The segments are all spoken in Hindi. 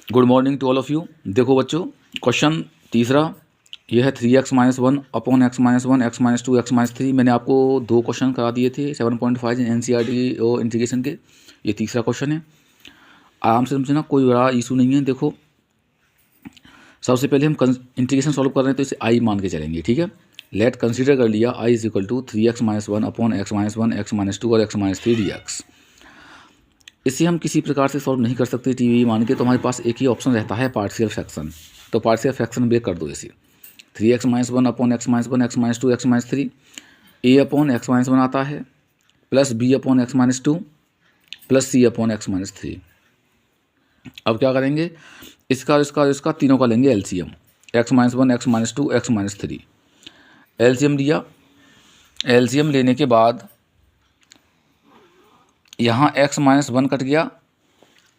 Good morning to all of you. देखो बच्चों, क्वेश्चन तीसरा ये है 3x-1 upon x-1 x-2 x-3। मैंने आपको 2 क्वेश्चन करा दिए थे 7.5 एनसीईआरटी और इंटीग्रेशन के। ये तीसरा क्वेश्चन है, आराम से समझना, कोई बड़ा इशू नहीं है। देखो सबसे पहले हम इंटीग्रेशन सॉल्व कर रहे हैं तो इसे आई मान के चलेंगे, ठीक है। लेट कंसीडर कर लिया i is equal to 3x-1 upon x-1 x-2 और x-3 dx। इसे हम किसी प्रकार से सॉल्व नहीं कर सकते टीवी मान के, तो हमारे पास एक ही ऑप्शन रहता है पार्शियल फ्रैक्शन। तो पार्शियल फ्रैक्शन ब्रेक कर दो इसे। 3x-1 upon x-1 x-2 x-3 a upon x-1 आता है plus b upon x-2 plus c upon x-3। अब क्या करेंगे, इसका तीनों का लेंगे LCM. x-1 x-2 x-3 LCM लिया। एलसीएम लेने के बाद यहाँ x-1 कट गया,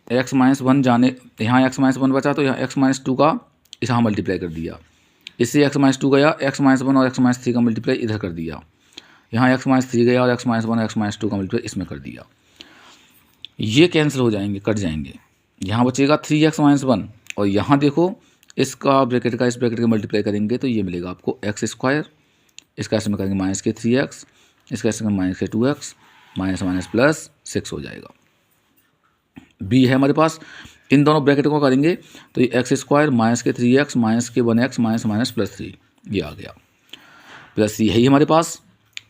x-1 जाने, यहाँ x-1 बचा तो यहाँ x-2 का यहाँ मल्टीप्लाई कर दिया। इससे x-2 गया, x-1 और x-3 का मल्टीप्लाई इधर कर दिया। यहाँ x-3 गया और x-1 और x-2 का मल्टीप्लाई इसमें कर दिया। ये कैंसिल हो जाएंगे, कट जाएंगे। यहाँ बचेगा 3x-1 और यहाँ देखो इसका ब्रैकेट का इस ब्रैकेट का मल्टीप्लाई करेंगे तो ये मिलेगा आपको x²। इसका इसमें करेंगे माइनस के 3x, इसका इसमें माइनस के 2x, माइनस माइनस प्लस 6 हो जाएगा। b है हमारे पास, इन दोनों ब्रैकेट को करेंगे तो ये x² माइनस के 3x माइनस के 1x माइनस माइनस प्लस 3 ये आ गया। प्लस c है ही हमारे पास,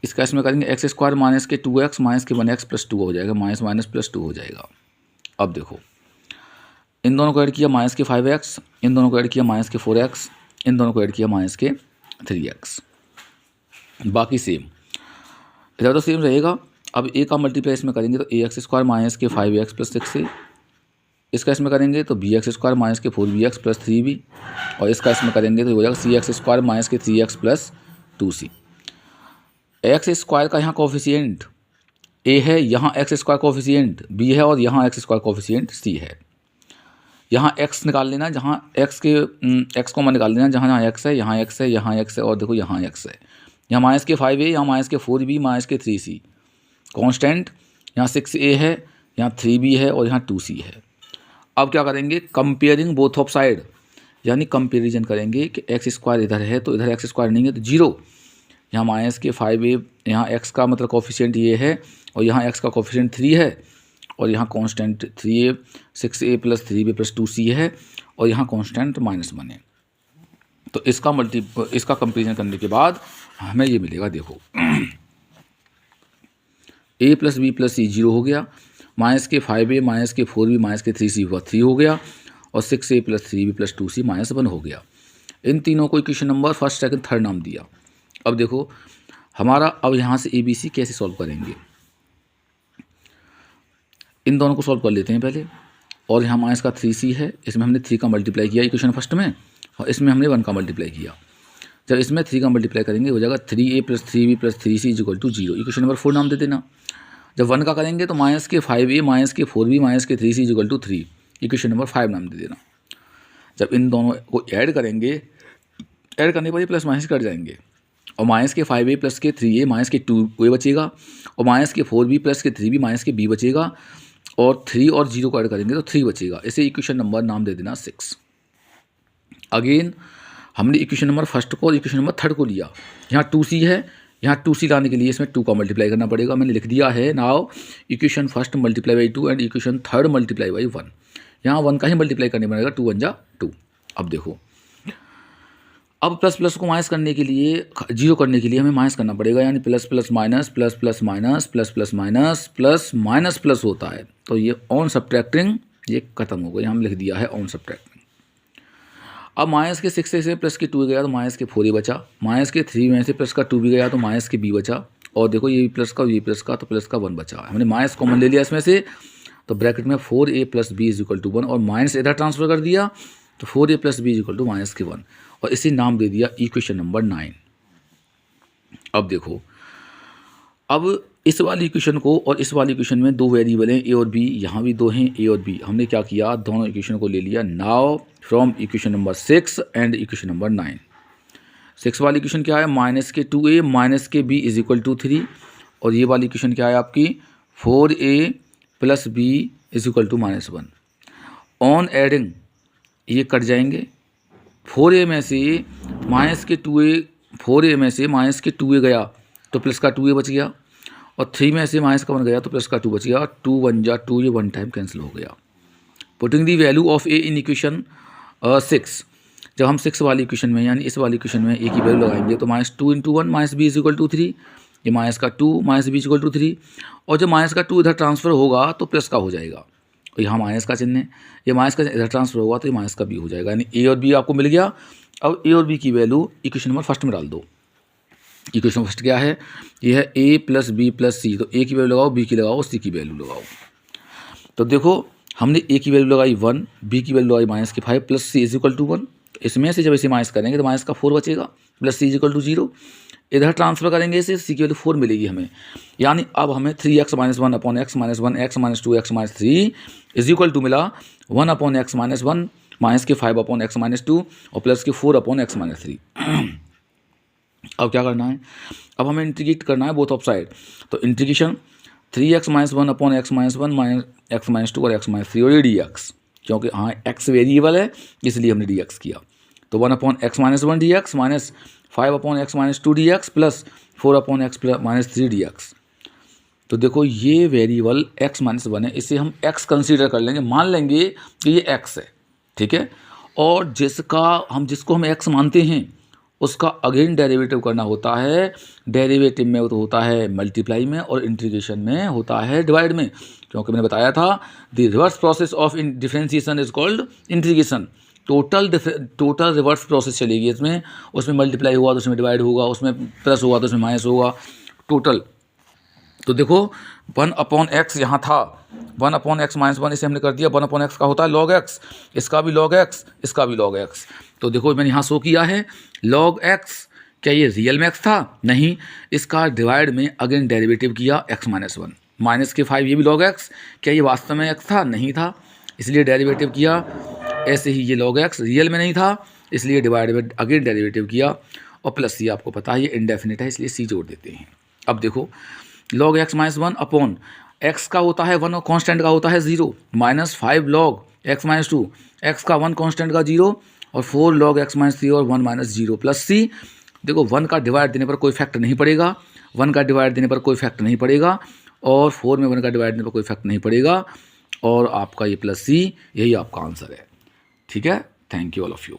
इसका इसमें करेंगे x² माइनस के 2x माइनस के 1x प्लस 2 हो जाएगा, माइनस माइनस प्लस 2 हो जाएगा। अब देखो इन दोनों को ऐड किया माइनस के 5x, इन दोनों को ऐड किया माइनस के 4x, इन दोनों को ऐड किया माइनस के 3x। बाकी सेम, इधर तो सेम रहेगा। अब a का मल्टीप्लाई इसमें करेंगे तो ax² माइनस के 5x प्लस 6 इसका इसमें करेंगे तो bx² माइनस के 4bx प्लस 3b और इसका इसमें करेंगे तो हो जाएगा cx² माइनस के 3x प्लस 2c। x² का यहाँ कोफिशिएंट a है, यहाँ x² कोफिशिएंट b है और यहाँ x² कोफिशिएंट c है। यहाँ x निकाल लेना, जहाँ x को निकाल लेना, जहाँ जहाँ x है यहाँ x है, यहाँ x है और देखो यहाँ x है। यहाँ माइनस के 5a, यहाँ माइनस के 4b, माइनस के 3c कांस्टेंट, यहाँ 6a है, यहाँ 3b है और यहाँ 2c है। अब क्या करेंगे, कंपेयरिंग बोथ ऑफ साइड, यानी कंपेरिजन करेंगे कि x² इधर है तो इधर x² नहीं है तो 0। यहाँ माइनस के 5a, यहाँ x का मतलब कोफिशिएंट ये है और यहाँ x का कोफिशिएंट 3 है और यहाँ constant 3a 6a plus 3b plus 2c है और यहाँ कांस्टेंट -1 है। तो इसका कंपेरिजन करने के बाद हमें ये मिलेगा। देखो a plus b plus c 0 हो गया, माइनस के 5a माइनस के 4b माइनस के 3c हुआ 3 हो गया और 6a plus 3b plus 2c -1 हो गया। इन तीनों को equation number first second third नाम दिया। अब देखो हमारा, अब यहाँ से ABC कैसे सॉल्व करेंगे, इन दोनों को सॉल्व कर लेते हैं पहले। और यहाँ माइनस का 3c है, इसमें हमने 3 का मल्टीप्लाई किया इक्वेशन फर्स्ट में और इसमें हमने 1 का मल्टीप्लाई किया। जब इसमें 3 का मल्टीप्लाई करेंगे हो जाएगा 3a plus 3b plus 3c equal to 0। Equation number 4 नाम दे देना। जब 1 का करेंगे तो माइनस के 5a माइनस के 4b माइनस के 3c equal to 3, equation number 5 नाम दे देना। जब इन दोनों को ऐड करेंगे, ऐड करने पर ये प्लस माइनस कट जाएंगे और माइनस के 5a प्लस के 3a माइनस के 2a बचेगा और माइनस के 4b प्लस के 3b माइनस के b बचेगा और 3 और 0 को ऐड करेंगे तो 3 बचेगा। इसे इक्वेशन नंबर नाम दे देना 6। अगेन हमने इक्वेशन नंबर फर्स्ट को और इक्वेशन नंबर थर्ड को लिया। यहाँ 2c है, यहाँ 2c लाने के लिए इसमें 2 का मल्टीप्लाई करना पड़ेगा। मैंने लिख दिया है now equation first multiply by 2 and equation third multiply by 1। यहाँ 1 का ही मल्टीप्लाई करने पड़ेगा, 2 1 जा 2। अब देखो, अब प्लस प्लस को माइनस करने के लिए, 0 करने के लिए हमें माइनस करना पड़ेगा, यानी plus plus minus plus plus minus plus plus minus plus minus plus होता है। तो ये ऑन सब्ट्रैक्टिंग ये खत्म हो गया, हम लिख दिया है ऑन सब्ट्रैक्टिंग। अब माइनस के 6 से प्लस के 2 गया तो माइनस के 4 बचा, माइनस के 3 में से प्लस का 2 भी गया तो माइनस के b बचा और देखो ये प्लस का ये प्लस का तो प्लस का 1 बचा। हमने माइनस कॉमन ले लिया इसमें से, तो ब्रैकेट में 4a plus b is equal to 1 और माइनस इधर ट्रांसफर कर दिया तो 4a plus b is equal to minus के 1 और इसी नाम दे दिया इक्वेशन नंबर 9। अब देखो, अब इस वाली इक्वेशन को और इस वाली इक्वेशन में 2 वेरिएबल हैं a और b, यहाँ भी 2 हैं a और b। हमने क्या किया, दोनों इक्वेशन को ले लिया now from equation number 6 and equation number 9। 6 वाली इक्वेशन क्या है, माइनस के 2a माइनस के b इज इक्वल टू 3 और ये वाली इक्वेशन क्या है आपकी 4a plus b is equal to -1। On adding ये कट जाएंगे। 4a में से माइनस के 2a 4a में से माइनस के 2a गया तो प्लस का 2a बच गया, और 3 में से माइनस का 1 गया तो प्लस का 2 बच गया। 2 1 जा 2, ये 1 टाइम कैंसिल हो गया। Putting the value of A in equation 6, जब हम 6 वाली इक्वेशन में यानी इस वाली इक्वेशन में ए की वैल्यू लगाएंगे तो -2 × 1 minus B is equal to 3, ये माइनस का 2 minus B is equal to 3, और जब माइनस का 2 इधर ट्रांसफर होगा तो प्लस का हो जाएगा, तो यहाँ माइनस का चिन्ह है, ये माइनस का इधर ट्रांसफर होगा तो ये माइनस का बी हो जाएगा, यानी ए और बी आपको मिल गया। अब ए और बी की वैल्यू इक्वेशन नंबर फर्स्ट में डाल दो। इक्वेशन फर्स्ट क्या है, ये है a + b + c, तो a की वैल्यू लगाओ, b की लगाओ, c की वैल्यू लगाओ। तो देखो हमने a की वैल्यू लगाई 1, b की वैल्यू लगाई -5 + c = 1। इसमें से जब इसे माइनस करेंगे तो माइनस का 4 बचेगा, प्लस c = 0, इधर ट्रांसफर करेंगे इसे, c की वैल्यू 4 मिलेगी हमें, यानी अब हमें 3x - 1/x - 1 x - 2x - 3 = मिला 1/x - 1 माइनस के 5/x - 2 और प्लस के 4/x - 3। अब क्या करना है, अब हमें इंटीग्रेट करना है बोथ ऑफ साइड, तो integration 3x - 1/x - 1 minus x - 2 और x - 3 और ये dx, क्योंकि हाँ x वेरिएबल है इसलिए हमने dx किया, तो 1/x - 1 dx minus 5/x - 2 dx plus 4/x - 3 dx। तो देखो ये वेरिएबल x - 1 है, इसे हम x कंसीडर कर लेंगे, मान लेंगे कि ये x है, ठीक है, और जिसको हम x मानते हैं उसका अगेन डेरिवेटिव करना होता है। डेरिवेटिव में तो होता है मल्टीप्लाई में और इंटीग्रेशन में होता है डिवाइड में, क्योंकि मैंने बताया था the reverse process of differentiation is called integration. Total reverse process चलेगी इसमें, उसमें मल्टीप्लाई हुआ तो उसमें डिवाइड होगा, उसमें प्लस हुआ तो उसमें माइनस होगा, टोटल। तो देखो 1/x यहाँ था, 1/x - 1 इसे हमने कर दिया, 1/x का होता है log x, इसका भी log x, इसका भी log x। तो देखो मैंने यहाँ शो किया है log x, क्या ये रियल में x था? नहीं, इसका डिवाइड में अगेन डेरिवेटिव किया x - 1, माइनस के 5 ये भी log x, क्या ये वास्तव में x था? नहीं था, इसलिए डेरिवेटिव किया। ऐसे ही ये log x रियल में नहीं था, इसलिए डिवाइड में अगेन डेरिवेटिव किया, और प्लस c आपको पता है ये इनडेफिनिट है इसलिए c जोड़ देते हैं। अब देखो log x - 1 अपॉन x का होता है 1 और कांस्टेंट का होता है 0, -5 log x - 2, x का 1 कांस्टेंट का 0 और 4 log x - 3 और 1 - 0 प्लस c। देखो 1 का डिवाइड देने पर कोई फैक्ट नहीं पड़ेगा, 1 का डिवाइड देने पर कोई फैक्ट नहीं पड़ेगा, और 4 में 1 का डिवाइड देने पर कोई फैक्ट नहीं पड़ेगा, और आपका ये प्लस c यही आपका आंसर है। ठीक है, thank you all of you.